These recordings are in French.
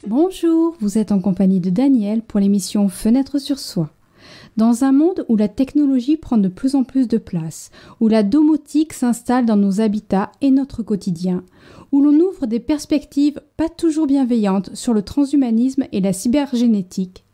Bonjour, vous êtes en compagnie de Daniel pour l'émission Fenêtre sur soi. Dans un monde où la technologie prend de plus en plus de place, où la domotique s'installe dans nos habitats et notre quotidien, où l'on ouvre des perspectives pas toujours bienveillantes sur le transhumanisme et la cybergénétique,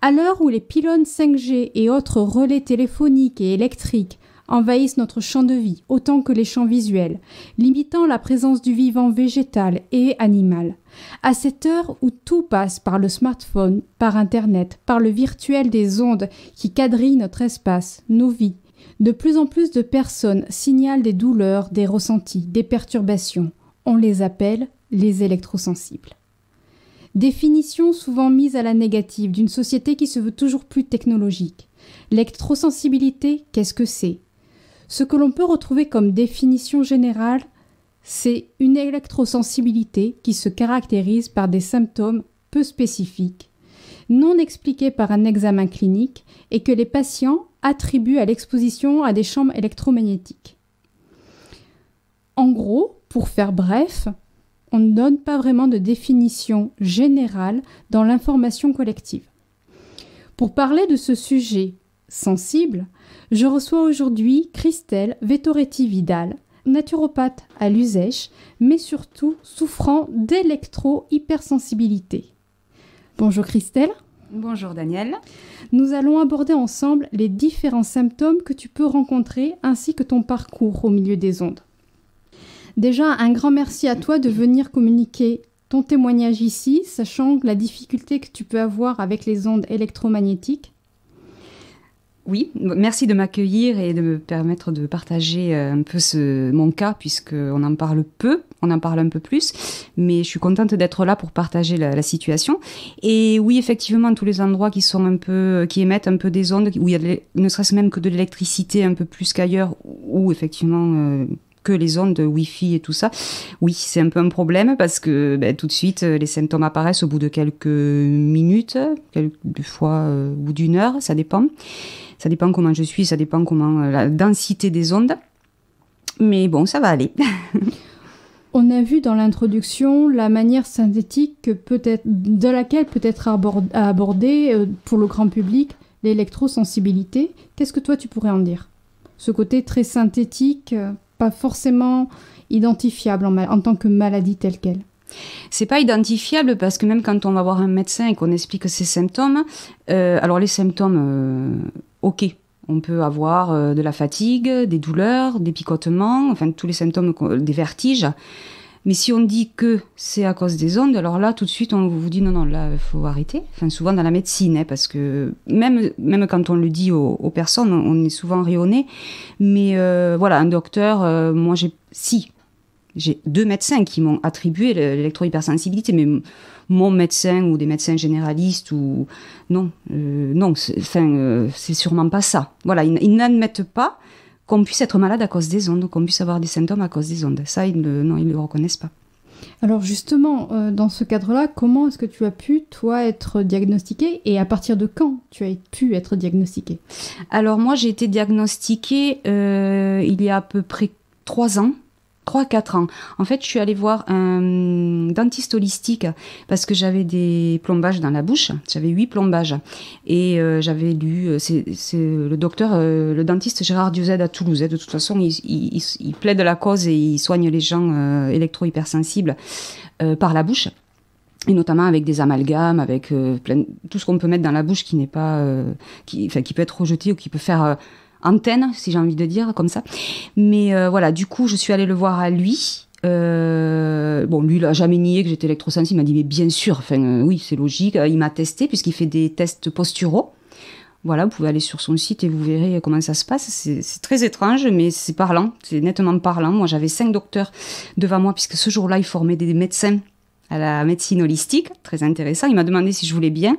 à l'heure où les pylônes 5G et autres relais téléphoniques et électriques envahissent notre champ de vie autant que les champs visuels, limitant la présence du vivant végétal et animal. À cette heure où tout passe par le smartphone, par Internet, par le virtuel des ondes qui quadrillent notre espace, nos vies, de plus en plus de personnes signalent des douleurs, des ressentis, des perturbations. On les appelle les électrosensibles. Définition souvent mise à la négative d'une société qui se veut toujours plus technologique. L'électrosensibilité, qu'est-ce que c'est ? Ce que l'on peut retrouver comme définition générale, c'est une électrosensibilité qui se caractérise par des symptômes peu spécifiques, non expliqués par un examen clinique et que les patients attribuent à l'exposition à des champs électromagnétiques. En gros, pour faire bref, on ne donne pas vraiment de définition générale dans l'information collective. Pour parler de ce sujet sensible, je reçois aujourd'hui Christelle Vettoretti-Vidal, naturopathe à l'USECH, mais surtout souffrant d'électro-hypersensibilité. Bonjour Christelle. Bonjour Daniel. Nous allons aborder ensemble les différents symptômes que tu peux rencontrer ainsi que ton parcours au milieu des ondes. Déjà, un grand merci à toi de venir communiquer ton témoignage ici, sachant la difficulté que tu peux avoir avec les ondes électromagnétiques. Oui, merci de m'accueillir et de me permettre de partager un peu mon cas, puisqu'on en parle peu, on en parle un peu plus, mais je suis contente d'être là pour partager la situation. Et oui, effectivement, tous les endroits qui émettent un peu des ondes, où il y a ne serait-ce même que de l'électricité un peu plus qu'ailleurs, où effectivement que les ondes Wi-Fi et tout ça, oui, c'est un peu un problème parce que tout de suite, les symptômes apparaissent au bout de quelques minutes, des fois au bout d'une heure, ça dépend. Ça dépend comment je suis, ça dépend comment la densité des ondes. Mais bon, ça va aller. On a vu dans l'introduction la manière synthétique de laquelle peut être abordée pour le grand public l'électrosensibilité. Qu'est-ce que toi tu pourrais en dire ? Ce côté très synthétique, pas forcément identifiable en tant que maladie telle qu'elle. C'est pas identifiable parce que même quand on va voir un médecin et qu'on explique ses symptômes, alors les symptômes, ok, on peut avoir de la fatigue, des douleurs, des picotements, enfin tous les symptômes, des vertiges. Mais si on dit que c'est à cause des ondes, alors là, tout de suite, on vous dit non, là, il faut arrêter. Enfin, souvent dans la médecine, parce que même quand on le dit aux personnes, on est souvent rayonné. Mais voilà, un docteur, moi, j'ai 2 médecins qui m'ont attribué l'électro-hypersensibilité, mais mon médecin ou des médecins généralistes ou non, c'est sûrement pas ça. Voilà, ils n'admettent pas qu'on puisse être malade à cause des ondes, qu'on puisse avoir des symptômes à cause des ondes. Ça, ils ne le reconnaissent pas. Alors justement, dans ce cadre-là, comment est-ce que tu as pu, toi, être diagnostiquée et à partir de quand tu as pu être diagnostiquée ? Alors moi, j'ai été diagnostiquée il y a à peu près 3 ans. 3-4 ans. En fait, je suis allée voir un dentiste holistique parce que j'avais des plombages dans la bouche. J'avais 8 plombages. Et j'avais lu, c'est le dentiste Gérard Dieuze à Toulouse. De toute façon, il plaide la cause et il soigne les gens électro-hypersensibles par la bouche. Et notamment avec des amalgames, avec tout ce qu'on peut mettre dans la bouche qui n'est pas, qui peut être rejeté ou qui peut faire antenne, si j'ai envie de dire, comme ça. Mais voilà, du coup, je suis allée le voir à lui. Lui, il n'a jamais nié que j'étais électrosensible. Il m'a dit, mais bien sûr, oui, c'est logique. Il m'a testé, puisqu'il fait des tests posturaux. Voilà, vous pouvez aller sur son site et vous verrez comment ça se passe. C'est très étrange, mais c'est parlant. C'est nettement parlant. Moi, j'avais 5 docteurs devant moi, puisque ce jour-là, il formait des médecins à la médecine holistique. Très intéressant. Il m'a demandé si je voulais bien.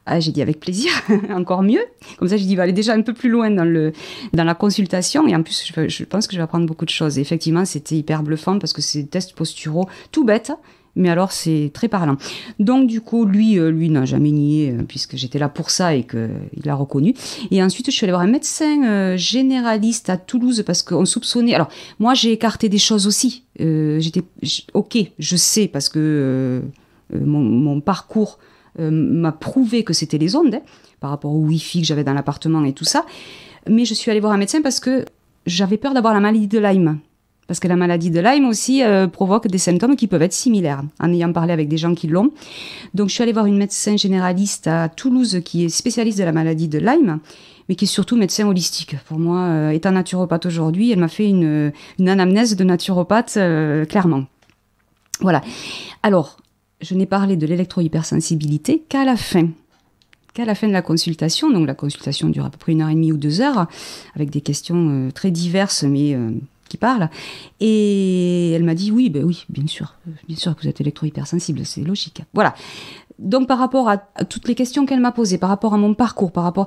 Ah, j'ai dit avec plaisir, encore mieux. Comme ça, j'ai dit, aller déjà un peu plus loin dans la consultation. Et en plus, je pense que je vais apprendre beaucoup de choses. Et effectivement, c'était hyper bluffant parce que c'est des tests posturaux tout bêtes. Mais alors, c'est très parlant. Donc, du coup, lui n'a jamais nié, puisque j'étais là pour ça et qu'il l'a reconnu. Et ensuite, je suis allée voir un médecin généraliste à Toulouse parce qu'on soupçonnait... Alors, moi, j'ai écarté des choses aussi. Ok, je sais, parce que mon parcours m'a prouvé que c'était les ondes, par rapport au Wi-Fi que j'avais dans l'appartement et tout ça. Mais je suis allée voir un médecin parce que j'avais peur d'avoir la maladie de Lyme. Parce que la maladie de Lyme aussi provoque des symptômes qui peuvent être similaires, en ayant parlé avec des gens qui l'ont. Donc je suis allée voir une médecin généraliste à Toulouse qui est spécialiste de la maladie de Lyme, mais qui est surtout médecin holistique. Pour moi, étant naturopathe aujourd'hui, elle m'a fait une anamnèse de naturopathe, clairement. Voilà. Alors, je n'ai parlé de l'électro-hypersensibilité qu'à la fin de la consultation. Donc la consultation dure à peu près 1h30 ou 2 heures, avec des questions très diverses, mais... qui parle, et elle m'a dit oui, bien sûr que vous êtes électro-hypersensible, c'est logique. Voilà. Donc par rapport à toutes les questions qu'elle m'a posées, par rapport à mon parcours, par rapport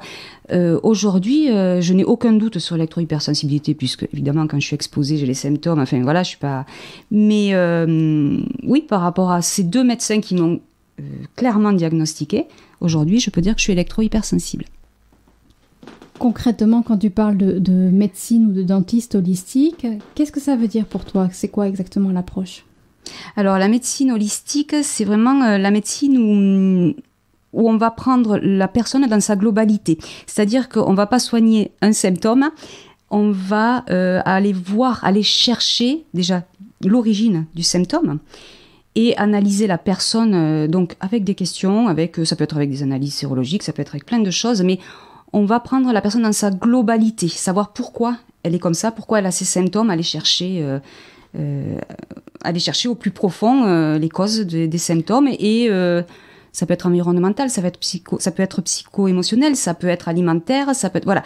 aujourd'hui, je n'ai aucun doute sur l'électro-hypersensibilité, puisque évidemment quand je suis exposée, j'ai les symptômes. Enfin voilà, je suis pas. Mais oui, par rapport à ces 2 médecins qui m'ont clairement diagnostiqué, aujourd'hui, je peux dire que je suis électro-hypersensible. Concrètement, quand tu parles de médecine ou de dentiste holistique, qu'est-ce que ça veut dire pour toi? C'est quoi exactement l'approche? Alors, la médecine holistique, c'est vraiment la médecine où on va prendre la personne dans sa globalité. C'est-à-dire qu'on ne va pas soigner un symptôme, on va aller chercher déjà l'origine du symptôme et analyser la personne donc avec des questions, ça peut être avec des analyses sérologiques, ça peut être avec plein de choses, mais on va prendre la personne dans sa globalité, savoir pourquoi elle est comme ça, pourquoi elle a ces symptômes, aller chercher au plus profond les causes des symptômes. Et ça peut être environnemental, ça peut être psycho-émotionnel, ça peut être alimentaire, ça peut être... Voilà,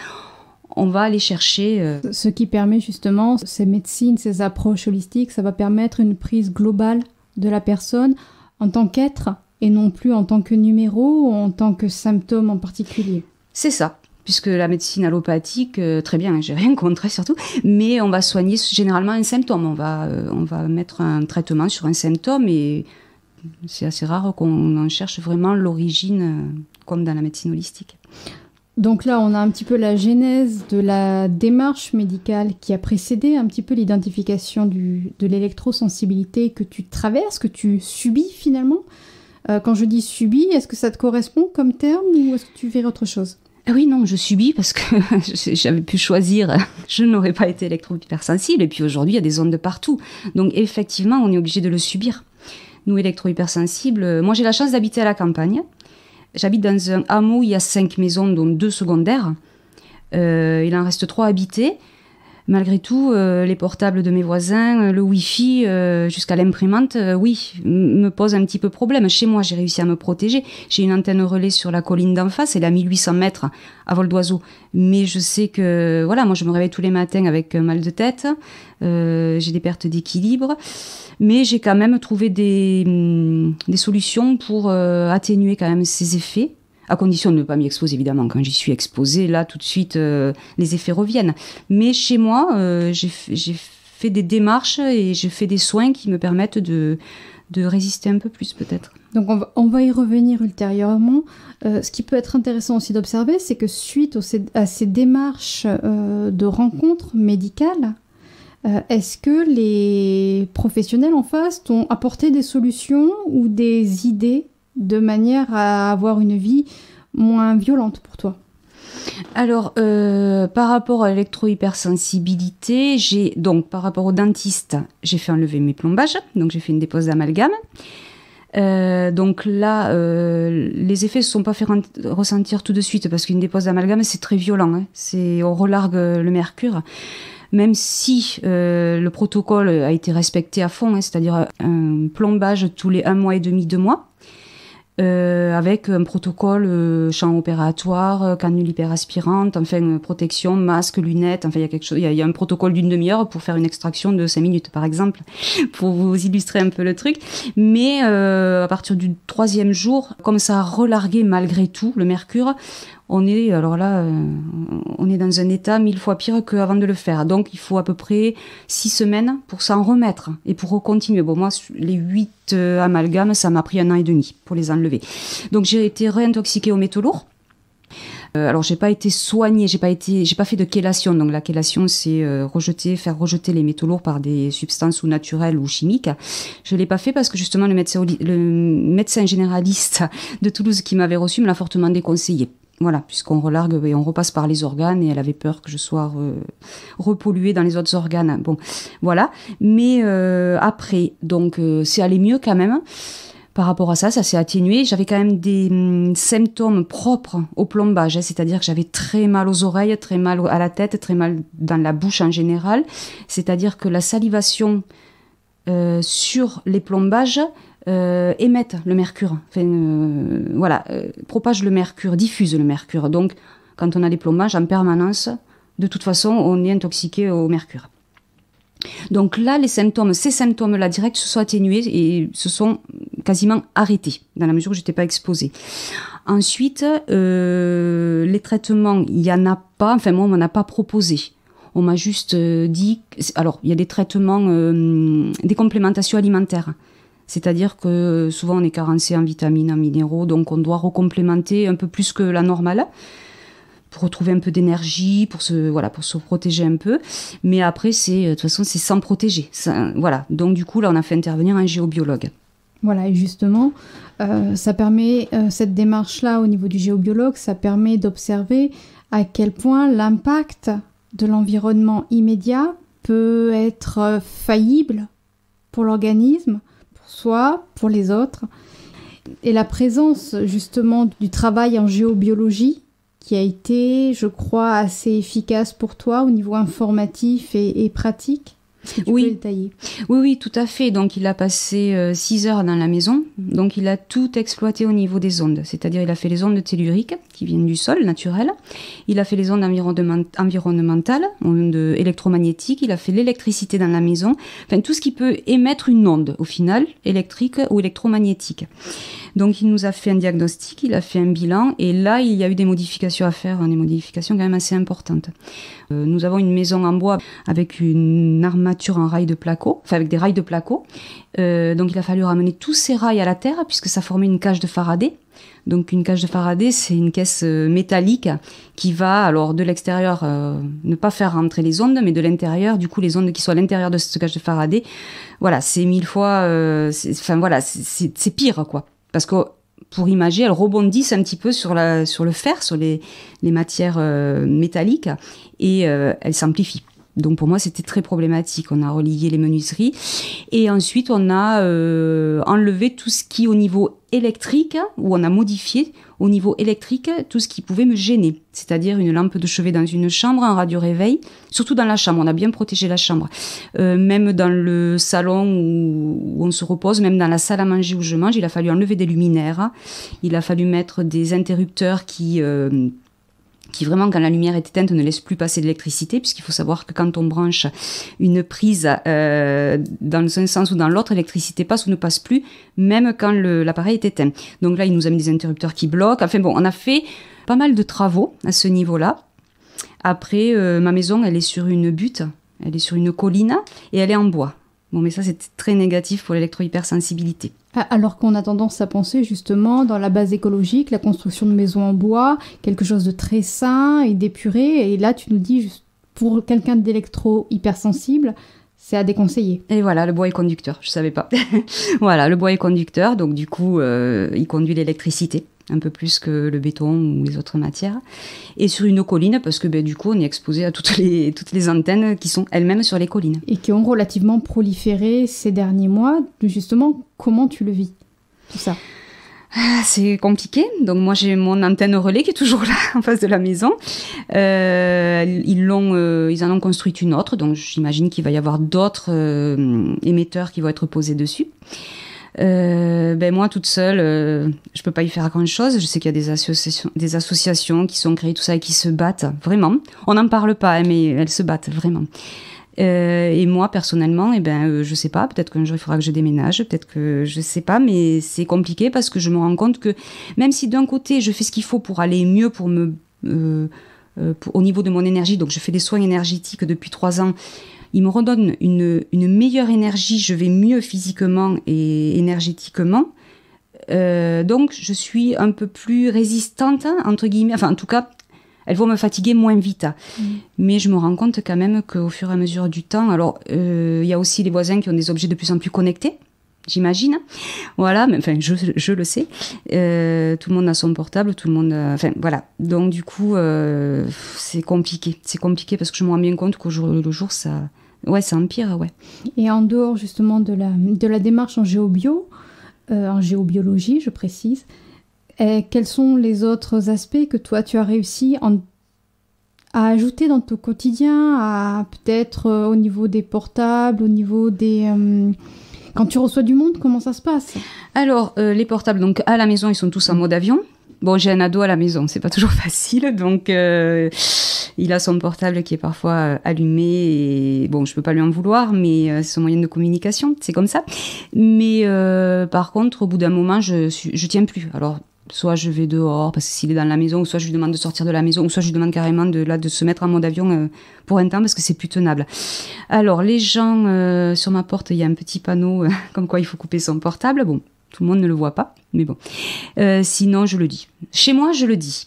on va aller chercher... Ce qui permet justement, ces médecines, ces approches holistiques, ça va permettre une prise globale de la personne en tant qu'être et non plus en tant que numéro ou en tant que symptôme en particulier. C'est ça, puisque la médecine allopathique, très bien, j'ai rien contre surtout, mais on va soigner généralement un symptôme. On va mettre un traitement sur un symptôme et c'est assez rare qu'on en cherche vraiment l'origine, comme dans la médecine holistique. Donc là, on a un petit peu la genèse de la démarche médicale qui a précédé un petit peu l'identification de l'électrosensibilité que tu traverses, que tu subis finalement. Quand je dis subis, est-ce que ça te correspond comme terme ou est-ce que tu verrais autre chose? Oui, non, je subis parce que j'avais pu choisir, je n'aurais pas été électro-hypersensible. Et puis aujourd'hui, il y a des ondes de partout. Donc effectivement, on est obligé de le subir. Nous, électro-hypersensibles, moi j'ai la chance d'habiter à la campagne. J'habite dans un hameau où il y a 5 maisons, dont 2 secondaires. Il en reste 3 habitées. Malgré tout, les portables de mes voisins, le Wi-Fi, jusqu'à l'imprimante, me pose un petit peu problème. Chez moi, j'ai réussi à me protéger. J'ai une antenne relais sur la colline d'en face, elle est à 1800 mètres à vol d'oiseau. Mais je sais que, voilà, moi je me réveille tous les matins avec un mal de tête, j'ai des pertes d'équilibre. Mais j'ai quand même trouvé des solutions pour atténuer quand même ces effets. À condition de ne pas m'y exposer, évidemment. Quand j'y suis exposée, là, tout de suite, les effets reviennent. Mais chez moi, j'ai fait des démarches et j'ai fait des soins qui me permettent de résister un peu plus, peut-être. Donc, on va y revenir ultérieurement. Ce qui peut être intéressant aussi d'observer, c'est que suite à ces démarches de rencontres médicales, est-ce que les professionnels en face t'ont apporté des solutions ou des idées de manière à avoir une vie moins violente pour toi? Alors, par rapport à l'électro-hypersensibilité, par rapport au dentiste, j'ai fait enlever mes plombages, donc j'ai fait une dépose d'amalgame. Donc là, les effets ne se sont pas fait ressentir tout de suite, parce qu'une dépose d'amalgame, c'est très violent, hein. On relargue le mercure. Même si le protocole a été respecté à fond, hein, c'est-à-dire un plombage tous les 1 mois et demi, 2 mois, avec un protocole champ opératoire, canule hyperaspirante, enfin protection, masque, lunettes, enfin il y a un protocole d'une demi-heure pour faire une extraction de 5 minutes par exemple, pour vous illustrer un peu le truc. Mais à partir du 3e jour, comme ça a relargué malgré tout le mercure, on est dans un état 1000 fois pire qu'avant de le faire. Donc, il faut à peu près 6 semaines pour s'en remettre et pour recontinuer. Bon, moi, les 8 amalgames, ça m'a pris 1 an et demi pour les enlever. Donc, j'ai été réintoxiquée aux métaux lourds. Alors, j'ai pas été soignée, j'ai pas fait de chélation. Donc, la chélation, c'est faire rejeter les métaux lourds par des substances ou naturelles ou chimiques. Je l'ai pas fait parce que justement, le médecin généraliste de Toulouse qui m'avait reçu me l'a fortement déconseillé. Voilà, puisqu'on relargue et on repasse par les organes et elle avait peur que je sois repolluée dans les autres organes. Bon, voilà. Mais après, donc, c'est allé mieux quand même. Par rapport à ça, ça s'est atténué. J'avais quand même des symptômes propres au plombage, c'est-à-dire que j'avais très mal aux oreilles, très mal à la tête, très mal dans la bouche en général. C'est-à-dire que la salivation sur les plombages émettent le mercure. Enfin, propage le mercure, diffuse le mercure. Donc, quand on a des plombages en permanence, de toute façon, on est intoxiqué au mercure. Donc là, ces symptômes-là directs se sont atténués et se sont quasiment arrêtés, dans la mesure où j'étais pas exposée. Ensuite, les traitements, il y en a pas, enfin moi, on m'en a pas proposé. On m'a juste dit, alors il y a des traitements, des complémentations alimentaires. C'est-à-dire que souvent on est carencé en vitamines, en minéraux, donc on doit recomplémenter un peu plus que la normale pour retrouver un peu d'énergie, pour se protéger un peu. Mais après, de toute façon, c'est sans protéger. Voilà. Donc du coup, là, on a fait intervenir un géobiologue. Voilà, et justement, ça permet, cette démarche-là au niveau du géobiologue, ça permet d'observer à quel point l'impact de l'environnement immédiat peut être faillible pour l'organisme, pour soi, pour les autres. Et la présence, justement, du travail en géobiologie, qui a été, je crois, assez efficace pour toi au niveau informatif et pratique. Est-ce que tu peux détailler ? Oui, tout à fait. Donc, il a passé 6 heures dans la maison. Donc, il a tout exploité au niveau des ondes. C'est-à-dire, il a fait les ondes telluriques qui viennent du sol naturel. Il a fait les ondes environnementales, ondes électromagnétiques. Il a fait l'électricité dans la maison. Enfin, tout ce qui peut émettre une onde, au final, électrique ou électromagnétique. Donc, il nous a fait un diagnostic, il a fait un bilan. Et là, il y a eu des modifications à faire, des modifications quand même assez importantes. Nous avons une maison en bois avec une armature en rails de placo, enfin avec des rails de placo. Donc il a fallu ramener tous ces rails à la terre puisque ça formait une cage de Faraday. Donc une cage de Faraday, c'est une caisse métallique qui va, alors de l'extérieur, ne pas faire rentrer les ondes, mais de l'intérieur, du coup les ondes qui sont à l'intérieur de cette cage de Faraday, voilà, c'est 1000 fois, c'est pire quoi. Parce que pour imager, elles rebondissent un petit peu sur le fer, sur les matières métalliques, et elles s'amplifient. Donc pour moi, c'était très problématique. On a relié les menuiseries. Et ensuite, on a enlevé tout ce qui, au niveau électrique, ou on a modifié au niveau électrique tout ce qui pouvait me gêner. C'est-à-dire une lampe de chevet dans une chambre, un radio-réveil. Surtout dans la chambre, on a bien protégé la chambre. Même dans le salon où on se repose, même dans la salle à manger où je mange, il a fallu enlever des luminaires. Il a fallu mettre des interrupteurs qui vraiment, quand la lumière est éteinte, ne laisse plus passer l'électricité, puisqu'il faut savoir que quand on branche une prise dans un sens ou dans l'autre, l'électricité passe ou ne passe plus, même quand l'appareil est éteint. Donc là, il nous a mis des interrupteurs qui bloquent. Enfin bon, on a fait pas mal de travaux à ce niveau-là. Après, ma maison, elle est sur une butte, elle est sur une colline, et elle est en bois. Bon, mais ça, c'était très négatif pour l'électro-hypersensibilité. Alors qu'on a tendance à penser justement dans la base écologique, la construction de maisons en bois, quelque chose de très sain et d'épuré. Et là, tu nous dis, pour quelqu'un d'électro-hypersensible, c'est à déconseiller. Et voilà, le bois est conducteur, je savais pas. Voilà, le bois est conducteur, donc du coup, il conduit l'électricité, un peu plus que le béton ou les autres matières. Et sur une colline, parce que du coup, on est exposé à toutes les antennes qui sont elles-mêmes sur les collines. Et qui ont relativement proliféré ces derniers mois. Justement, comment tu le vis, tout ça ? C'est compliqué. Donc moi, j'ai mon antenne relais qui est toujours là, en face de la maison. Ils en ont construit une autre, donc j'imagine qu'il va y avoir d'autres émetteurs qui vont être posés dessus. Moi toute seule, je peux pas y faire grand chose. Je sais qu'il y a des associations qui sont créées, tout ça, et qui se battent vraiment. On n'en parle pas, mais elles se battent vraiment. Et moi, personnellement, je sais pas, peut-être qu'un jour il faudra que je déménage, peut-être que je sais pas, mais c'est compliqué parce que je me rends compte que même si d'un côté je fais ce qu'il faut pour aller mieux, au niveau de mon énergie, donc je fais des soins énergétiques depuis 3 ans, il me redonne une meilleure énergie, je vais mieux physiquement et énergétiquement. Donc je suis un peu plus résistante, entre guillemets, enfin en tout cas, elles vont me fatiguer moins vite. Mais je me rends compte quand même qu'au fur et à mesure du temps, alors il y a aussi les voisins qui ont des objets de plus en plus connectés, j'imagine. Voilà, mais, enfin je le sais. Tout le monde a son portable, tout le monde... Enfin voilà, donc du coup c'est compliqué. C'est compliqué parce que je me rends bien compte qu'au jour le jour, ça empire, ouais. Et en dehors justement de la démarche en en géobiologie, je précise, quels sont les autres aspects que toi tu as réussi à ajouter dans ton quotidien, peut-être au niveau des portables, au niveau des... Quand tu reçois du monde, comment ça se passe? Alors, les portables, donc à la maison, ils sont tous en mode avion. Bon, j'ai un ado à la maison, c'est pas toujours facile, donc il a son portable qui est parfois allumé et bon, je peux pas lui en vouloir, mais c'est son moyen de communication, c'est comme ça. Mais par contre, au bout d'un moment, je tiens plus. Alors, soit je vais dehors parce que s'il est dans la maison, ou soit je lui demande de sortir de la maison, ou soit je lui demande carrément de se mettre en mode avion pour un temps parce que c'est plus tenable. Alors, les gens, sur ma porte, il y a un petit panneau comme quoi il faut couper son portable. Bon, tout le monde ne le voit pas, mais bon. Sinon, je le dis. Chez moi, je le dis.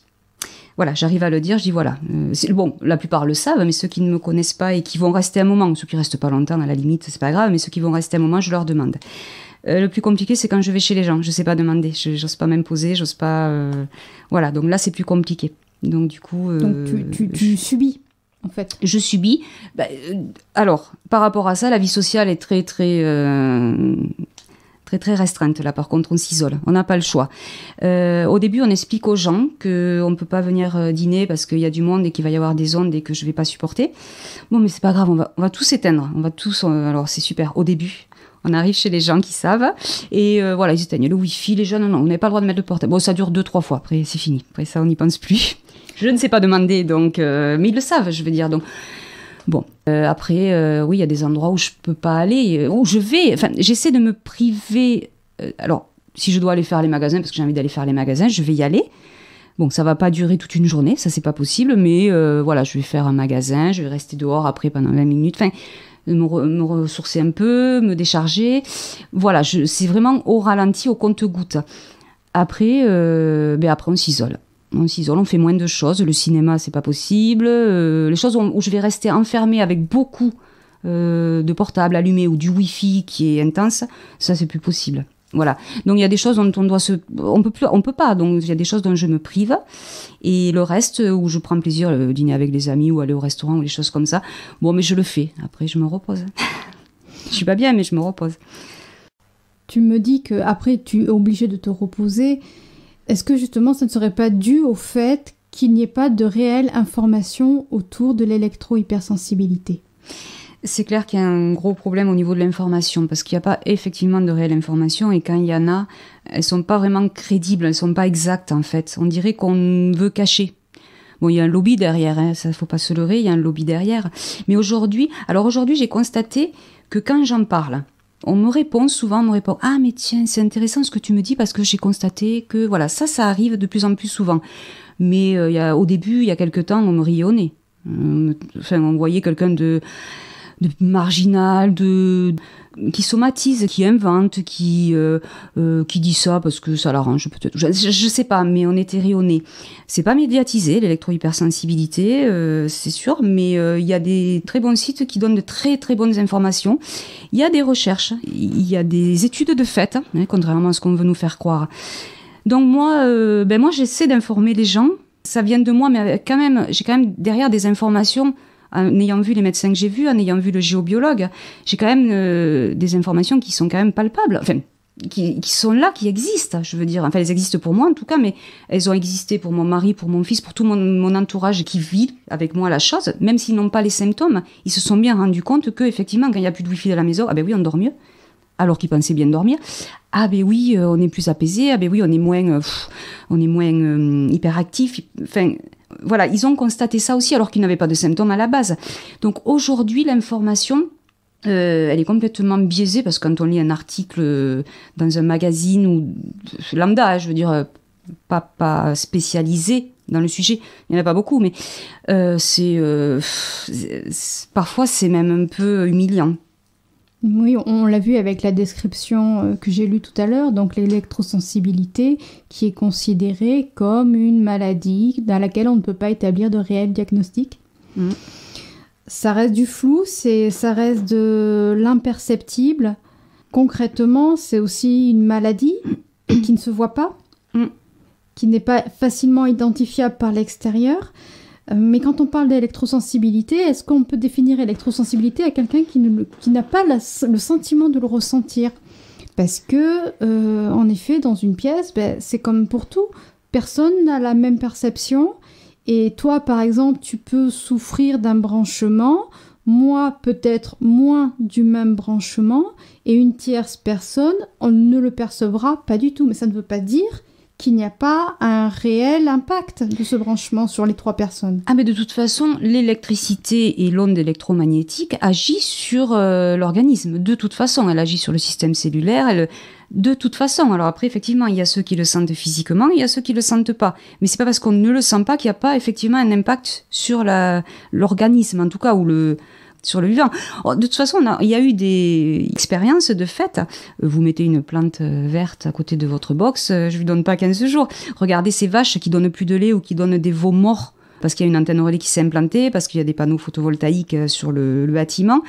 Voilà, j'arrive à le dire, je dis voilà. Bon, la plupart le savent, mais ceux qui ne me connaissent pas et qui vont rester un moment, ceux qui restent pas longtemps, à la limite, c'est pas grave, mais ceux qui vont rester un moment, je leur demande. Le plus compliqué, c'est quand je vais chez les gens. Je sais pas demander, j'ose pas m'imposer, j'ose pas... Voilà, donc là, c'est plus compliqué. Donc du coup... Donc tu subis, en fait. Je subis. Alors, par rapport à ça, la vie sociale est très, très restreinte. Là, par contre, on s'isole. On n'a pas le choix. Au début, on explique aux gens qu'on ne peut pas venir dîner parce qu'il y a du monde et qu'il va y avoir des ondes et que je ne vais pas supporter. Bon, mais c'est pas grave, on va tous s'éteindre. On va tous... alors, c'est super. Au début... On arrive chez les gens qui savent et voilà, ils éteignent le wifi, les gens, non, on n'a pas le droit de mettre le portable. Bon, ça dure 2-3 fois, après c'est fini. Après ça, on n'y pense plus. Je ne sais pas demander, donc, mais ils le savent, je veux dire. Donc, bon, après, oui, il y a des endroits où je peux pas aller, où je vais, enfin, j'essaie de me priver. Alors, si je dois aller faire les magasins, parce que j'ai envie d'aller faire les magasins, je vais y aller. Bon, ça va pas durer toute une journée, ça c'est pas possible, mais voilà, je vais faire un magasin, je vais rester dehors après pendant 20 minutes, enfin... me ressourcer un peu, me décharger. Voilà, c'est vraiment au ralenti, au compte-gouttes. Après, après on s'isole. On fait moins de choses. Le cinéma, c'est pas possible. Les choses où je vais rester enfermée avec beaucoup de portables allumés ou du wifi qui est intense, ça c'est plus possible. Voilà. Donc il y a des choses dont on peut pas. Donc il y a des choses dont je me prive. Et le reste, où je prends plaisir, dîner avec des amis ou aller au restaurant ou des choses comme ça, bon, mais je le fais. Après, je me repose. Je suis pas bien, mais je me repose. Tu me dis qu'après, tu es obligé de te reposer. Est-ce que justement, ça ne serait pas dû au fait qu'il n'y ait pas de réelle information autour de l'électro-hypersensibilité ? C'est clair qu'il y a un gros problème au niveau de l'information, parce qu'il n'y a pas effectivement de réelle information, et quand il y en a, elles sont pas vraiment crédibles, elles sont pas exactes en fait. On dirait qu'on veut cacher. Bon, il y a un lobby derrière, hein, ça faut pas se leurrer, il y a un lobby derrière. Mais aujourd'hui, j'ai constaté que quand j'en parle, on me répond ah mais tiens, c'est intéressant ce que tu me dis parce que j'ai constaté que voilà, ça arrive de plus en plus souvent. Mais au début, il y a quelque temps, on me riait au nez. Enfin, on voyait quelqu'un de marginal, qui somatise, qui invente, qui dit ça parce que ça l'arrange peut-être. Je sais pas, mais on était rayonnés. C'est pas médiatisé, l'électro-hypersensibilité, c'est sûr, mais il y a des très bons sites qui donnent de très très bonnes informations. Il y a des recherches, il y a des études de fait, hein, contrairement à ce qu'on veut nous faire croire. Donc moi j'essaie d'informer les gens. Ça vient de moi, mais j'ai quand même derrière des informations. En ayant vu les médecins que j'ai vus, en ayant vu le géobiologue, j'ai quand même des informations qui sont quand même palpables, enfin, qui sont là, qui existent, je veux dire. Enfin, elles existent pour moi en tout cas, mais elles ont existé pour mon mari, pour mon fils, pour tout mon entourage qui vit avec moi la chose. Même s'ils n'ont pas les symptômes, ils se sont bien rendus compte que effectivement, quand il n'y a plus de wifi à la maison, ah ben oui, on dort mieux, alors qu'ils pensaient bien dormir. Ah ben oui, on est plus apaisé, ah ben oui, on est moins hyperactif. Enfin, voilà, ils ont constaté ça aussi alors qu'ils n'avaient pas de symptômes à la base. Donc aujourd'hui, l'information, elle est complètement biaisée parce que quand on lit un article dans un magazine ou lambda, je veux dire, pas spécialisé dans le sujet, il n'y en a pas beaucoup, mais parfois c'est même un peu humiliant. Oui, on l'a vu avec la description que j'ai lue tout à l'heure, donc l'électrosensibilité qui est considérée comme une maladie dans laquelle on ne peut pas établir de réel diagnostic. Ça reste du flou, ça reste de l'imperceptible. Concrètement, c'est aussi une maladie qui ne se voit pas, qui n'est pas facilement identifiable par l'extérieur. Mais quand on parle d'électrosensibilité, est-ce qu'on peut définir électrosensibilité à quelqu'un qui n'a pas le sentiment de le ressentir ? Parce que, en effet, dans une pièce, c'est comme pour tout. Personne n'a la même perception. Et toi, par exemple, tu peux souffrir d'un branchement, moi, peut-être moins du même branchement, et une tierce personne, on ne le percevra pas du tout. Mais ça ne veut pas dire qu'il n'y a pas un réel impact de ce branchement sur les 3 personnes. Ah, mais de toute façon, l'électricité et l'onde électromagnétique agissent sur l'organisme. De toute façon, elle agit sur le système cellulaire. De toute façon. Alors après, effectivement, il y a ceux qui le sentent physiquement, il y a ceux qui le sentent pas. Mais c'est pas parce qu'on ne le sent pas qu'il n'y a pas effectivement un impact sur l'organisme, en tout cas, ou sur le vivant. De toute façon, il y a eu des expériences de fait. Vous mettez une plante verte à côté de votre box, je lui donne pas 15 jours. Regardez ces vaches qui donnent plus de lait ou qui donnent des veaux morts parce qu'il y a une antenne relais qui s'est implantée, parce qu'il y a des panneaux photovoltaïques sur le bâtiment.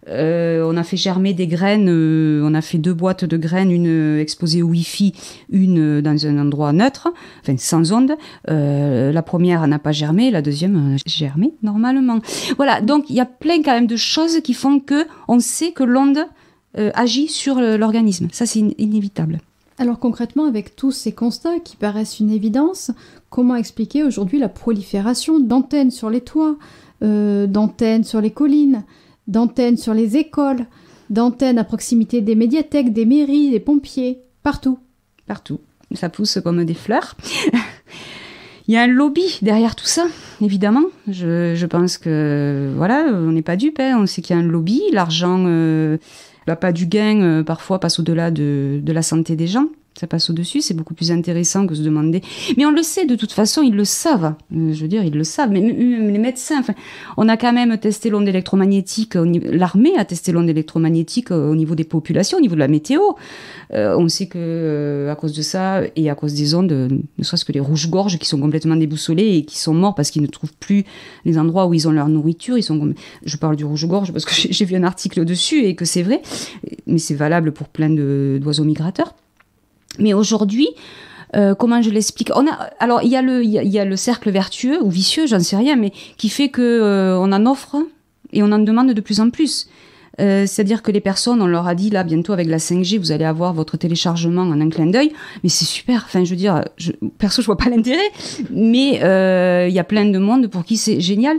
On a fait germer des graines, on a fait 2 boîtes de graines, une exposée au Wi-Fi, une dans un endroit neutre, enfin sans onde. La première n'a pas germé, la deuxième a germé normalement. Voilà, donc il y a plein quand même de choses qui font que on sait que l'onde agit sur l'organisme. Ça, c'est inévitable. Alors concrètement, avec tous ces constats qui paraissent une évidence, comment expliquer aujourd'hui la prolifération d'antennes sur les toits, d'antennes sur les collines, d'antennes sur les écoles, d'antennes à proximité des médiathèques, des mairies, des pompiers, partout. Partout. Ça pousse comme des fleurs. Il y a un lobby derrière tout ça, évidemment. Je pense que, voilà, on n'est pas dupes, hein. On sait qu'il y a un lobby. L'argent, pas du gain, parfois passe au-delà de la santé des gens. Ça passe au-dessus, c'est beaucoup plus intéressant que se demander. Mais on le sait, de toute façon, ils le savent. Je veux dire, ils le savent. Mais même les médecins, enfin, on a quand même testé l'onde électromagnétique, l'armée a testé l'onde électromagnétique au niveau des populations, au niveau de la météo. On sait que, à cause de ça, et à cause des ondes, ne serait-ce que les rouges-gorges qui sont complètement déboussolés et qui sont morts parce qu'ils ne trouvent plus les endroits où ils ont leur nourriture. Je parle du rouge-gorge parce que j'ai vu un article dessus et que c'est vrai. Mais c'est valable pour plein d'oiseaux migrateurs. Mais aujourd'hui, comment je l'explique ? Alors, il y a le cercle vertueux ou vicieux, j'en sais rien, mais qui fait que on en offre et on en demande de plus en plus. C'est-à-dire que les personnes, on leur a dit, là, bientôt avec la 5G, vous allez avoir votre téléchargement en un clin d'œil. Mais c'est super. Enfin, je veux dire, perso, je vois pas l'intérêt. Mais il y a plein de monde pour qui c'est génial.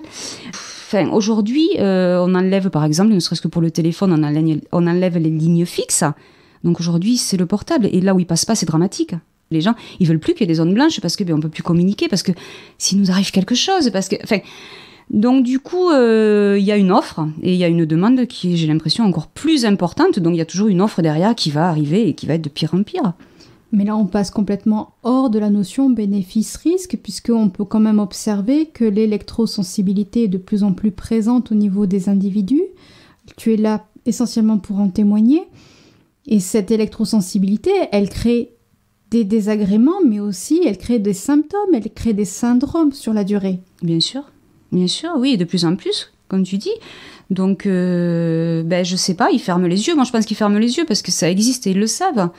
Enfin, aujourd'hui, on enlève, par exemple, ne serait-ce que pour le téléphone, on enlève les lignes fixes. Donc aujourd'hui, c'est le portable. Et là où il passe pas, c'est dramatique. Les gens, ils veulent plus qu'il y ait des zones blanches parce que on peut plus communiquer, parce que s'il nous arrive quelque chose, donc du coup, il y a une offre et il y a une demande qui est, j'ai l'impression, encore plus importante. Donc il y a toujours une offre derrière qui va arriver et qui va être de pire en pire. Mais là, on passe complètement hors de la notion bénéfice-risque, puisqu'on peut quand même observer que l'électrosensibilité est de plus en plus présente au niveau des individus. Tu es là essentiellement pour en témoigner. Et cette électrosensibilité, elle crée des désagréments, mais aussi elle crée des symptômes, elle crée des syndromes sur la durée. Bien sûr, oui, et de plus en plus, comme tu dis. Donc, je sais pas, ils ferment les yeux. Moi, je pense qu'ils ferment les yeux parce que ça existe et ils le savent.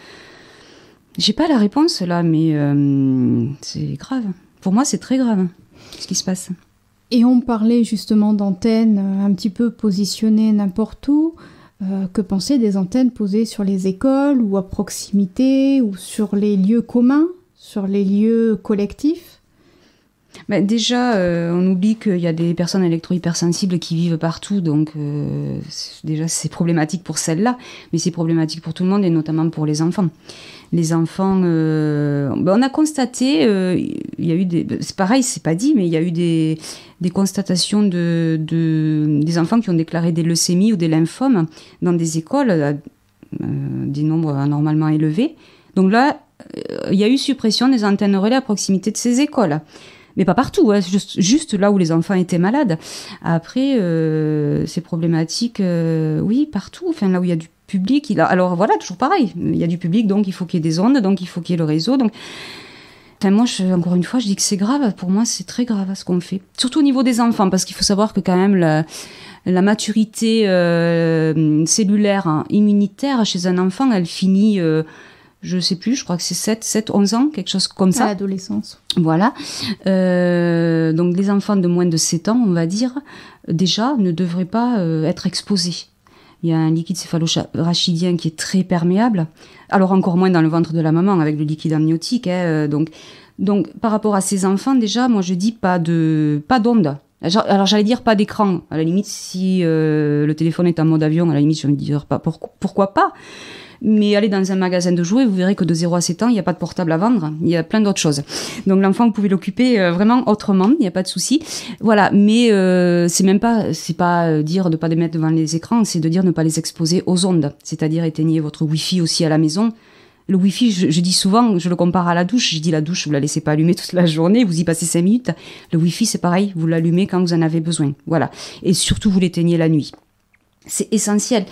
J'ai pas la réponse là, mais c'est grave. Pour moi, c'est très grave ce qui se passe. Et on parlait justement d'antennes un petit peu positionnées n'importe où. Que penser des antennes posées sur les écoles ou à proximité ou sur les lieux communs, sur les lieux collectifs ? Déjà, on oublie qu'il y a des personnes électro-hypersensibles qui vivent partout, donc déjà c'est problématique pour celles-là, mais c'est problématique pour tout le monde et notamment pour les enfants. Les enfants, on a constaté, il y a eu c'est pareil, c'est pas dit, mais il y a eu des constatations des enfants qui ont déclaré des leucémies ou des lymphomes dans des écoles à des nombres anormalement élevés. Donc là, il y a eu suppression des antennes relais à proximité de ces écoles. Mais pas partout, hein, juste là où les enfants étaient malades. Après, c'est problématique, oui, partout, enfin là où il y a du public. Alors voilà, toujours pareil, il y a du public, donc il faut qu'il y ait des ondes, donc il faut qu'il y ait le réseau. Donc, enfin, moi, encore une fois, je dis que c'est grave. Pour moi, c'est très grave ce qu'on fait. Surtout au niveau des enfants, parce qu'il faut savoir que quand même la maturité cellulaire, hein, immunitaire chez un enfant, elle finit... je sais plus, je crois que c'est 7, 11 ans, quelque chose comme ça. À l'adolescence. Voilà. Donc les enfants de moins de 7 ans, on va dire, déjà, ne devraient pas être exposés. Il y a un liquide céphalorachidien qui est très perméable. Alors encore moins dans le ventre de la maman, avec le liquide amniotique. Hein, donc par rapport à ces enfants, déjà, moi je dis pas d'onde. Alors j'allais dire pas d'écran. À la limite, si le téléphone est en mode avion, à la limite, je vais me dire pas pourquoi pas. Mais allez dans un magasin de jouets, vous verrez que de 0 à 7 ans, il n'y a pas de portable à vendre. Il y a plein d'autres choses. Donc l'enfant, vous pouvez l'occuper vraiment autrement, il n'y a pas de souci. Voilà, mais c'est pas dire de ne pas les mettre devant les écrans, c'est de dire ne pas les exposer aux ondes. C'est-à-dire éteignez votre Wi-Fi aussi à la maison. Le Wi-Fi, je dis souvent, je le compare à la douche. Je dis la douche, vous la laissez pas allumer toute la journée, vous y passez 5 minutes. Le Wi-Fi, c'est pareil, vous l'allumez quand vous en avez besoin. Voilà. Et surtout, vous l'éteignez la nuit. C'est essentiel.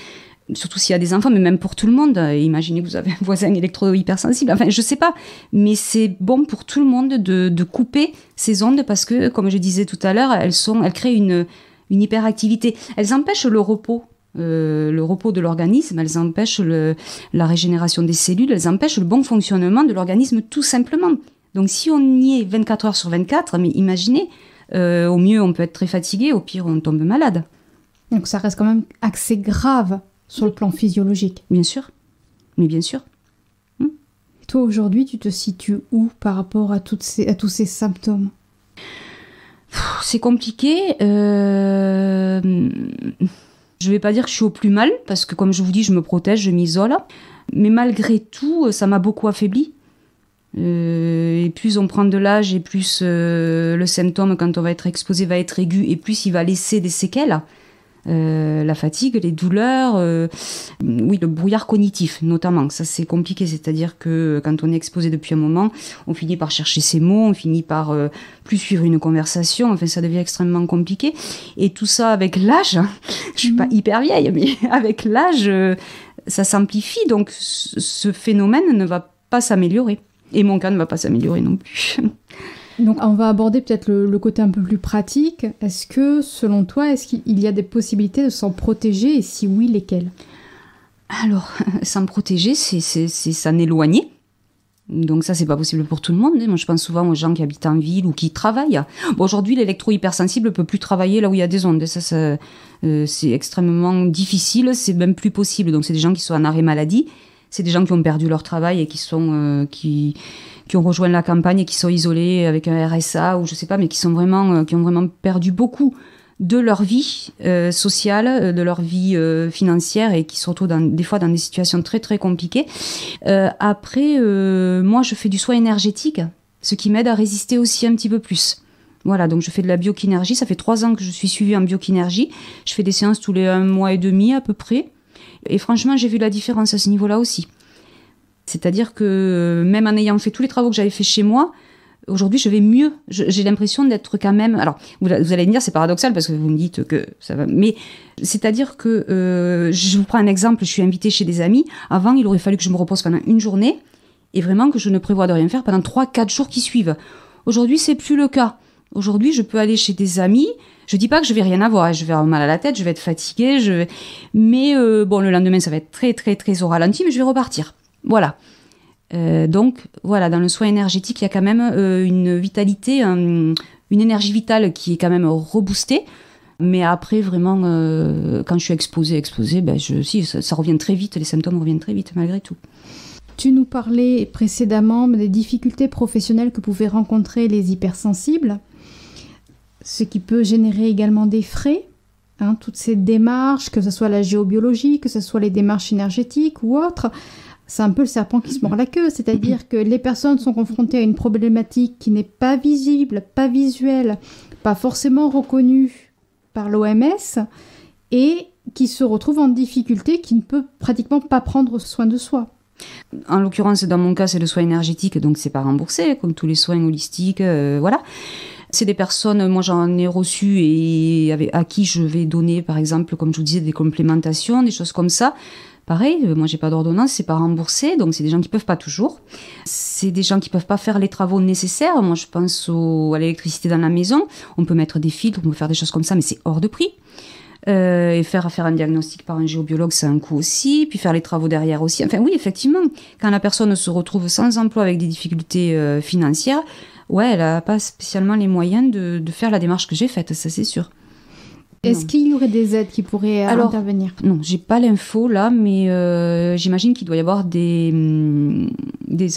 Surtout s'il y a des enfants, mais même pour tout le monde. Imaginez que vous avez un voisin électro-hypersensible. Enfin, je sais pas. Mais c'est bon pour tout le monde de couper ces ondes parce que, comme je disais tout à l'heure, elles créent une hyperactivité. Elles empêchent le repos de l'organisme. Elles empêchent la régénération des cellules. Elles empêchent le bon fonctionnement de l'organisme tout simplement. Donc, si on y est 24 heures sur 24, mais imaginez, au mieux, on peut être très fatigué. Au pire, on tombe malade. Donc, ça reste quand même assez grave. Sur le plan physiologique. Bien sûr. Mais bien sûr. Et toi, aujourd'hui, tu te situes où par rapport à tous ces symptômes ? C'est compliqué. Je vais pas dire que je suis au plus mal, parce que comme je vous dis, je me protège, je m'isole. Mais malgré tout, ça m'a beaucoup affaibli. Et plus on prend de l'âge, et plus le symptôme, quand on va être exposé, va être aigu, et plus il va laisser des séquelles. La fatigue, les douleurs, oui, le brouillard cognitif notamment, ça c'est compliqué, c'est-à-dire que quand on est exposé depuis un moment, on finit par chercher ses mots, on finit par plus suivre une conversation, enfin ça devient extrêmement compliqué, et tout ça avec l'âge, je suis pas hyper vieille, mais avec l'âge, ça s'amplifie, donc ce phénomène ne va pas s'améliorer, et mon cas ne va pas s'améliorer non plus. Donc on va aborder peut-être le côté un peu plus pratique. Est-ce que, selon toi, est-ce qu'il y a des possibilités de s'en protéger et si oui, lesquelles ? Alors, s'en protéger, c'est s'en éloigner. Donc ça, c'est pas possible pour tout le monde. Moi, je pense souvent aux gens qui habitent en ville ou qui travaillent. Bon, aujourd'hui, l'électro-hypersensible peut plus travailler là où il y a des ondes. Ça c'est extrêmement difficile. C'est même plus possible. Donc c'est des gens qui sont en arrêt maladie. C'est des gens qui ont perdu leur travail et qui ont rejoint la campagne et qui sont isolés avec un RSA ou je sais pas, mais qui ont vraiment perdu beaucoup de leur vie sociale, de leur vie financière et qui se retrouvent des fois dans des situations très très compliquées. Après, moi je fais du soin énergétique, ce qui m'aide à résister aussi un petit peu plus. Voilà, donc je fais de la biokinergie, ça fait 3 ans que je suis suivie en biokinergie, je fais des séances tous les 1 mois et demi à peu près, et franchement j'ai vu la différence à ce niveau-là aussi. C'est-à-dire que même en ayant fait tous les travaux que j'avais fait chez moi, aujourd'hui je vais mieux. J'ai l'impression d'être quand même... Alors, vous allez me dire, c'est paradoxal parce que vous me dites que ça va... Mais c'est-à-dire que, je vous prends un exemple, je suis invitée chez des amis. Avant, il aurait fallu que je me repose pendant une journée et vraiment que je ne prévoie de rien faire pendant 3-4 jours qui suivent. Aujourd'hui, c'est plus le cas. Aujourd'hui, je peux aller chez des amis. Je dis pas que je vais rien avoir. Je vais avoir mal à la tête, je vais être fatiguée. Mais bon, le lendemain, ça va être très, très, très au ralenti, mais je vais repartir. Voilà. Donc, voilà, dans le soin énergétique, il y a quand même une vitalité, une énergie vitale qui est quand même reboostée. Mais après, vraiment, quand je suis exposée, ben ça revient très vite, les symptômes reviennent très vite, malgré tout. Tu nous parlais précédemment des difficultés professionnelles que pouvaient rencontrer les hypersensibles. ce qui peut générer également des frais. Toutes ces démarches, que ce soit la géobiologie, que ce soit les démarches énergétiques ou autres, c'est un peu le serpent qui se mord la queue. C'est-à-dire que les personnes sont confrontées à une problématique qui n'est pas visible, pas visuelle, pas forcément reconnue par l'OMS et qui se retrouvent en difficulté, qui ne peut pratiquement pas prendre soin de soi. En l'occurrence, dans mon cas, c'est le soin énergétique, donc c'est pas remboursé, comme tous les soins holistiques, voilà. C'est des personnes, moi j'en ai reçu et à qui je vais donner, par exemple, comme je vous disais, des complémentations, des choses comme ça. Pareil, moi j'ai pas d'ordonnance, c'est pas remboursé, donc c'est des gens qui peuvent pas toujours. C'est des gens qui peuvent pas faire les travaux nécessaires. Moi je pense à l'électricité dans la maison. On peut mettre des filtres, on peut faire des choses comme ça, mais c'est hors de prix. Et faire un diagnostic par un géobiologue, c'est un coût aussi, puis faire les travaux derrière aussi. Enfin oui, effectivement, quand la personne se retrouve sans emploi avec des difficultés financières, ouais, elle n'a pas spécialement les moyens de faire la démarche que j'ai faite, ça c'est sûr. Est-ce qu'il y aurait des aides qui pourraient intervenir ? Non, j'ai pas l'info là, mais j'imagine qu'il doit y avoir des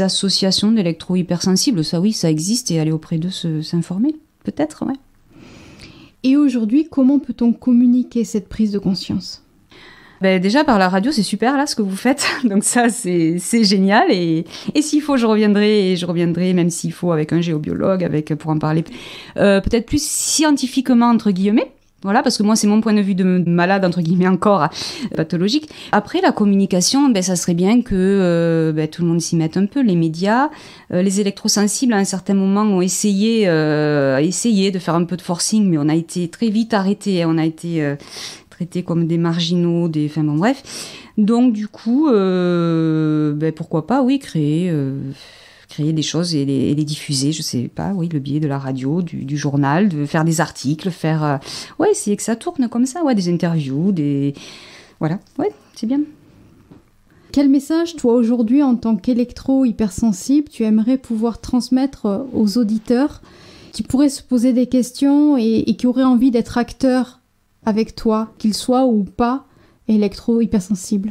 associations d'électro-hypersensibles. Ça oui, ça existe, et aller auprès d'eux s'informer, peut-être, ouais. Et aujourd'hui, comment peut-on communiquer cette prise de conscience ? Déjà par la radio, c'est super là ce que vous faites, donc ça c'est génial, et s'il faut je reviendrai même s'il faut avec un géobiologue, pour en parler peut-être plus scientifiquement entre guillemets. Voilà, parce que moi, c'est mon point de vue de malade, entre guillemets, encore pathologique. Après, la communication, ça serait bien que tout le monde s'y mette un peu. Les médias, les électrosensibles, à un certain moment, ont essayé de faire un peu de forcing, mais on a été très vite arrêtés. On a été traités comme des marginaux, enfin bon, bref. Donc, du coup, pourquoi pas, oui, créer des choses et les diffuser, je sais pas, oui, le biais de la radio, du journal, de faire des articles, essayer que ça tourne comme ça, ouais, des interviews, voilà, ouais, c'est bien. Quel message, toi, aujourd'hui, en tant qu'électro-hypersensible, tu aimerais pouvoir transmettre aux auditeurs qui pourraient se poser des questions et qui auraient envie d'être acteurs avec toi, qu'ils soient ou pas électro-hypersensibles ?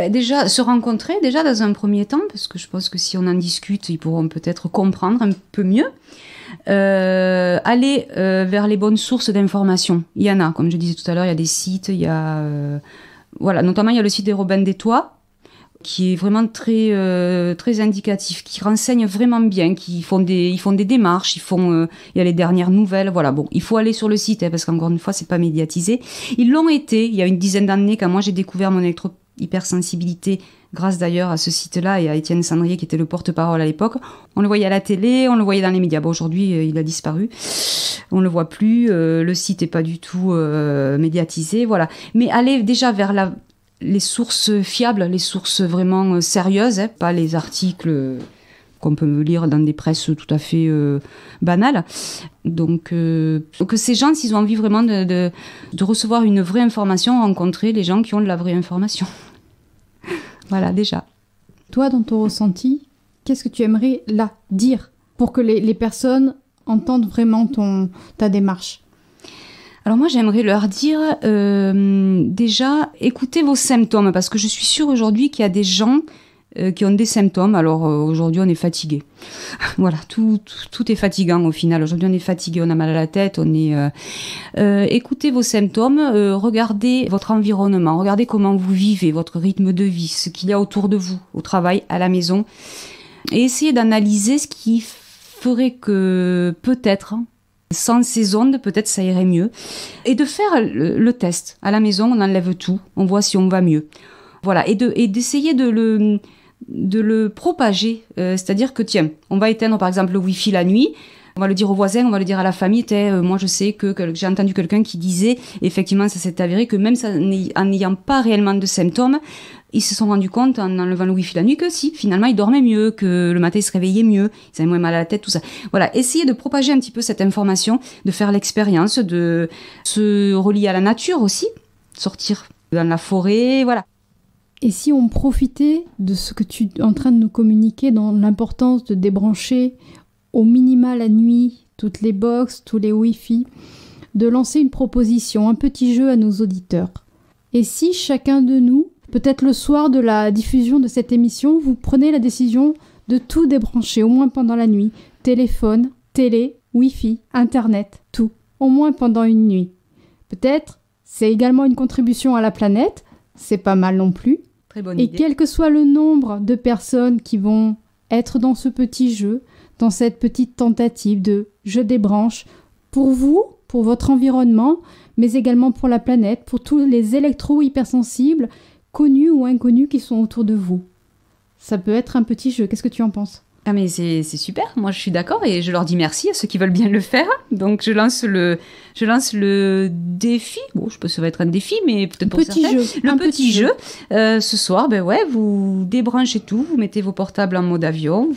Déjà, se rencontrer, déjà dans un premier temps, parce que je pense que si on en discute, ils pourront peut-être comprendre un peu mieux. Aller vers les bonnes sources d'informations. Il y en a, comme je disais tout à l'heure, il y a des sites, il y a... notamment il y a le site des Robins des Toits, qui est vraiment très indicatif, qui renseigne vraiment bien, ils font des démarches, il y a les dernières nouvelles, voilà. Bon, il faut aller sur le site, parce qu'encore une fois, c'est pas médiatisé. Ils l'ont été, il y a une dizaine d'années, quand moi j'ai découvert mon électro-hypersensibilité, grâce d'ailleurs à ce site-là et à Étienne Sandrier, qui était le porte-parole à l'époque. On le voyait à la télé, on le voyait dans les médias. Bon, aujourd'hui, il a disparu. On le voit plus, le site est pas du tout médiatisé, voilà. Mais aller déjà vers les sources fiables, les sources vraiment sérieuses, pas les articles qu'on peut lire dans des presses tout à fait banales. Donc que ces gens, s'ils ont envie vraiment de recevoir une vraie information, rencontrer les gens qui ont de la vraie information. Voilà, déjà. Toi, dans ton ressenti, qu'est-ce que tu aimerais là dire pour que les personnes entendent vraiment ta démarche ? Alors moi, j'aimerais leur dire déjà, écoutez vos symptômes, parce que je suis sûre aujourd'hui qu'il y a des gens qui ont des symptômes. Alors aujourd'hui, on est fatigué. Voilà, tout est fatigant au final. Aujourd'hui, on est fatigué, on a mal à la tête, écoutez vos symptômes, regardez votre environnement, regardez comment vous vivez, votre rythme de vie, ce qu'il y a autour de vous, au travail, à la maison, et essayez d'analyser ce qui ferait que peut-être... sans ces ondes, peut-être ça irait mieux. Et de faire le test. À la maison, on enlève tout. On voit si on va mieux. Voilà. Et d'essayer de le propager. C'est-à-dire que, tiens, on va éteindre par exemple le Wi-Fi la nuit. On va le dire aux voisins, on va le dire à la famille. Moi, je sais que j'ai entendu quelqu'un qui disait, effectivement, ça s'est avéré que même en n'ayant pas réellement de symptômes, ils se sont rendus compte en enlevant le Wi-Fi la nuit que si, finalement, ils dormaient mieux, que le matin, ils se réveillaient mieux, ils avaient moins mal à la tête, tout ça. Voilà, essayez de propager un petit peu cette information, de faire l'expérience, de se relier à la nature aussi, sortir dans la forêt, voilà. Et si on profitait de ce que tu es en train de nous communiquer dans l'importance de débrancher au minima la nuit toutes les box, tous les Wi-Fi, de lancer une proposition, un petit jeu à nos auditeurs. Et si chacun de nous, peut-être le soir de la diffusion de cette émission, vous prenez la décision de tout débrancher, au moins pendant la nuit. Téléphone, télé, Wi-Fi, Internet, tout. au moins pendant une nuit. Peut-être, c'est également une contribution à la planète, c'est pas mal non plus. Très bonne Et idée. quel que soit le nombre de personnes qui vont être dans ce petit jeu, dans cette petite tentative de je débranche, pour vous, pour votre environnement, mais également pour la planète, pour tous les électro-hypersensibles, connus ou inconnus qui sont autour de vous. Ça peut être un petit jeu, qu'est-ce que tu en penses ? Ah mais c'est super, moi je suis d'accord et je leur dis merci à ceux qui veulent bien le faire. Donc je lance le défi. Bon, je sais pas si ça va être un défi, mais peut-être pour Petit certains. jeu. Le Un petit jeu. Ce soir, ben ouais, vous débranchez tout, vous mettez vos portables en mode avion,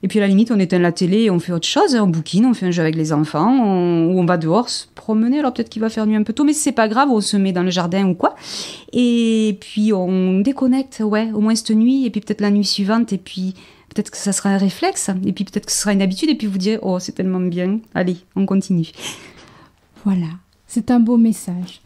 et puis à la limite on éteint la télé et on fait autre chose, on bouquine, on fait un jeu avec les enfants, ou on va dehors se promener. Alors peut-être qu'il va faire nuit un peu tôt, mais c'est pas grave, on se met dans le jardin ou quoi. Et puis on déconnecte, ouais, au moins cette nuit, et puis peut-être la nuit suivante, et puis peut-être que ça sera un réflexe, et puis peut-être que ce sera une habitude, et puis vous direz, oh, c'est tellement bien, allez, on continue. Voilà, c'est un beau message.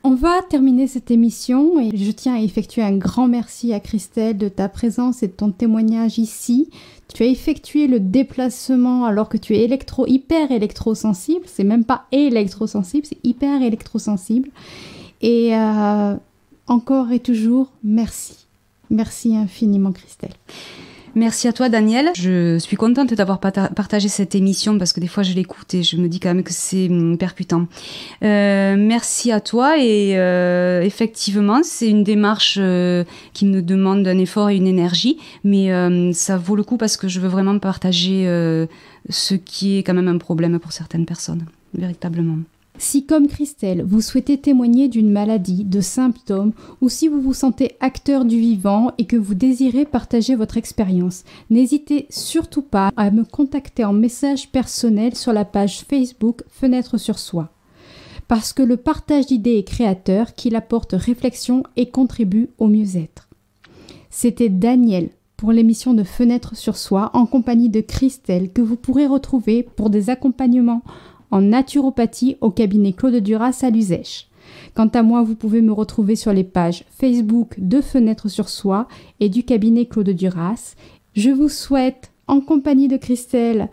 On va terminer cette émission et je tiens à effectuer un grand merci à Christelle de ta présence et de ton témoignage ici. Tu as effectué le déplacement alors que tu es hyper électrosensible, c'est même pas électrosensible, c'est hyper électrosensible. Et encore et toujours, merci. Merci infiniment Christelle. Merci à toi, Daniel. Je suis contente d'avoir partagé cette émission parce que des fois je l'écoute et je me dis quand même que c'est percutant. Merci à toi et effectivement, c'est une démarche qui me demande un effort et une énergie, mais ça vaut le coup parce que je veux vraiment partager ce qui est quand même un problème pour certaines personnes, véritablement. Si comme Christelle, vous souhaitez témoigner d'une maladie, de symptômes, ou si vous vous sentez acteur du vivant et que vous désirez partager votre expérience, n'hésitez surtout pas à me contacter en message personnel sur la page Facebook Fenêtre sur Soi. Parce que le partage d'idées est créateur, qu'il apporte réflexion et contribue au mieux-être. C'était Daniel pour l'émission de Fenêtre sur Soi en compagnie de Christelle que vous pourrez retrouver pour des accompagnements en naturopathie au cabinet Claude Duras à Luzèche. Quant à moi, vous pouvez me retrouver sur les pages Facebook de Fenêtre sur Soi et du cabinet Claude Duras. Je vous souhaite, en compagnie de Christelle,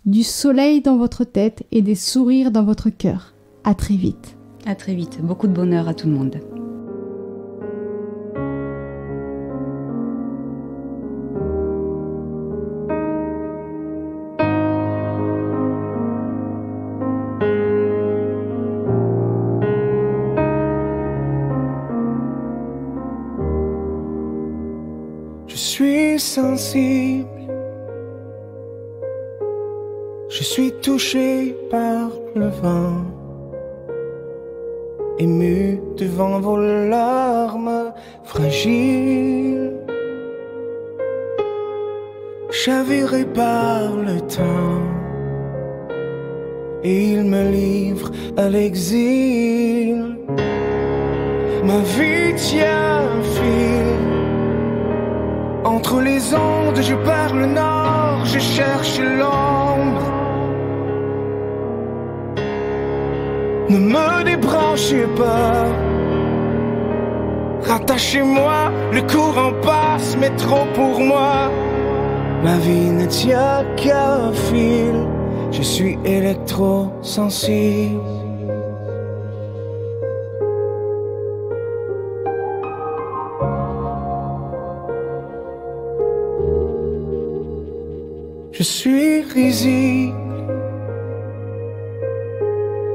du soleil dans votre tête et des sourires dans votre cœur. À très vite. À très vite. Beaucoup de bonheur à tout le monde. Je suis sensible, je suis touché par le vent, ému devant vos larmes fragiles, chaviré par le temps, et il me livre à l'exil. Ma vie tient un fil. Entre les ondes, je pars le nord, je cherche l'ombre. Ne me débranchez pas, rattachez-moi, le courant passe, mais trop pour moi. Ma vie ne tient qu'à fil, je suis électrosensible. Je suis risible.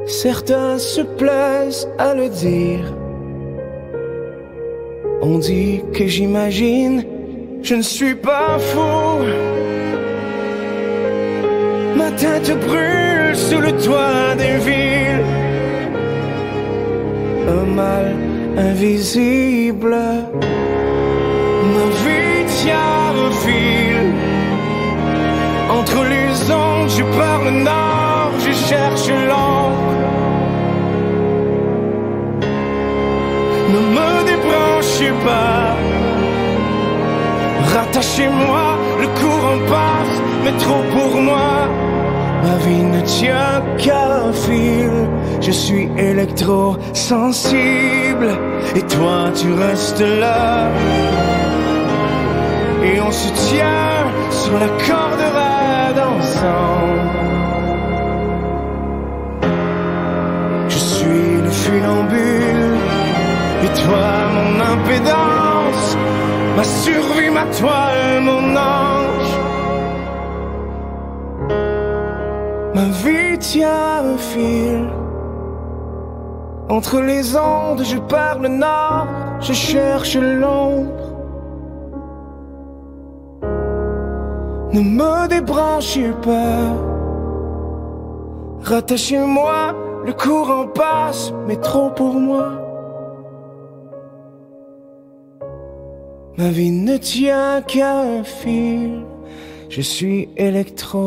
Certains se plaisent à le dire. On dit que j'imagine, je ne suis pas fou. Ma tête brûle sous le toit des villes. Un mal invisible. Ma vie tient un fil. Entre les ondes, je pars le nord, je cherche l'ombre. Ne me débranchez pas, rattachez-moi, le courant passe, mais trop pour moi. Ma vie ne tient qu'à fil, je suis électrosensible, et toi tu restes là. Et on se tient sur la corde raide ensemble. funambule. Et toi, mon impédance, ma survie, ma toile, mon ange. Ma vie tient un fil. Entre les ondes, je pars le nord, je cherche l'ombre. Ne me débranchez pas. Rattachez-moi, le courant passe, mais trop pour moi. Ma vie ne tient qu'à un fil. Je suis électro.